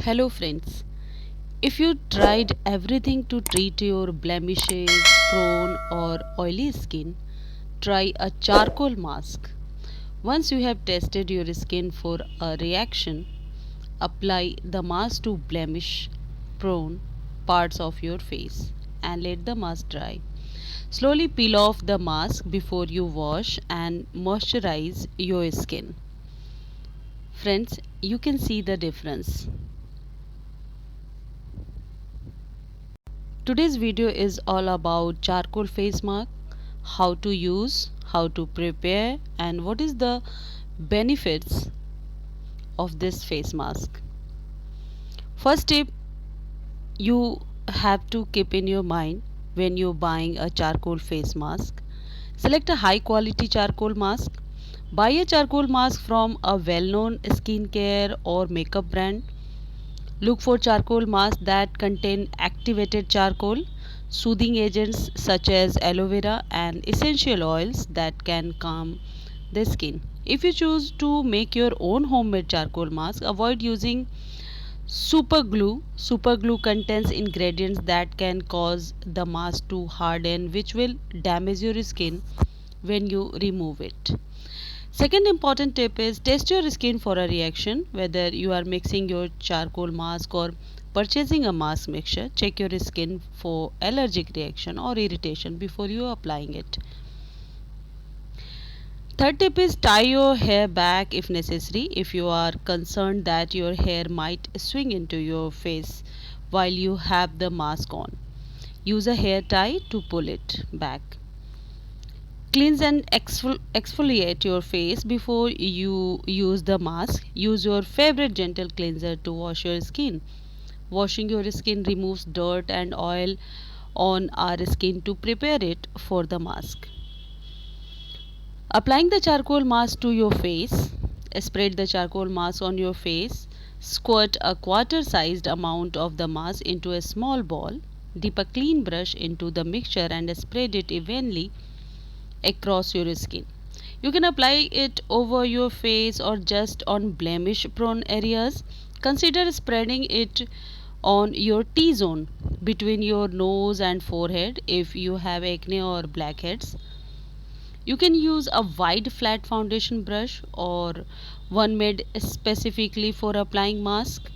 Hello friends. If you tried everything to treat your blemishes, prone or oily skin, try a charcoal mask. Once you have tested your skin for a reaction, apply the mask to blemish prone parts of your face and let the mask dry. Slowly peel off the mask before you wash and moisturize your skin. Friends, you can see the difference. Today's video is all about charcoal face mask, how to use, how to prepare and what is the benefits of this face mask. First tip you have to keep in your mind when you're buying a charcoal face mask. Select a high quality charcoal mask. Buy a charcoal mask from a well-known skincare or makeup brand. Look for charcoal masks that contain activated charcoal, soothing agents such as aloe vera, and essential oils that can calm the skin. If you choose to make your own homemade charcoal mask, avoid using super glue. Super glue contains ingredients that can cause the mask to harden, which will damage your skin when you remove it. Second important tip is test your skin for a reaction. Whether you are mixing your charcoal mask or purchasing a mask mixture, check your skin for allergic reaction or irritation before you applying it. Third tip is tie your hair back if necessary. If you are concerned that your hair might swing into your face while you have the mask on, use a hair tie to pull it back. Cleanse and exfoliate your face before you use the mask. Use your favorite gentle cleanser to wash your skin. Washing your skin removes dirt and oil on our skin to prepare it for the mask. Applying the charcoal mask to your face. Spread the charcoal mask on your face. Squirt a quarter sized amount of the mask into a small ball. Dip a clean brush into the mixture and spread it evenly across your skin. You can apply it over your face or just on blemish prone areas. Consider spreading it on your T zone between your nose and forehead if you have acne or blackheads. You can use a wide flat foundation brush or one made specifically for applying mask.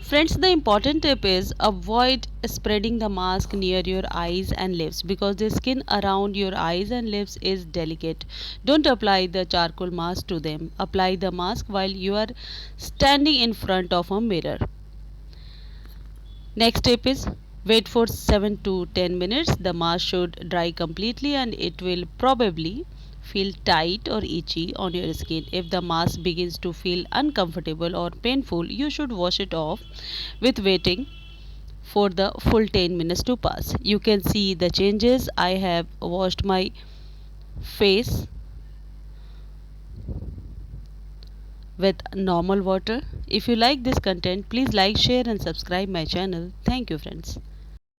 Friends, the important tip is avoid spreading the mask near your eyes and lips because the skin around your eyes and lips is delicate. Don't apply the charcoal mask to them. Apply the mask while you are standing in front of a mirror. Next tip is wait for 7 to 10 minutes. The mask should dry completely and it will probably feel tight or itchy on your skin. If the mask begins to feel uncomfortable or painful, you should wash it off with waiting for the full 10 minutes to pass. You can see the changes. I have washed my face with normal water. If you like this content, please like, share and subscribe my channel. Thank you friends.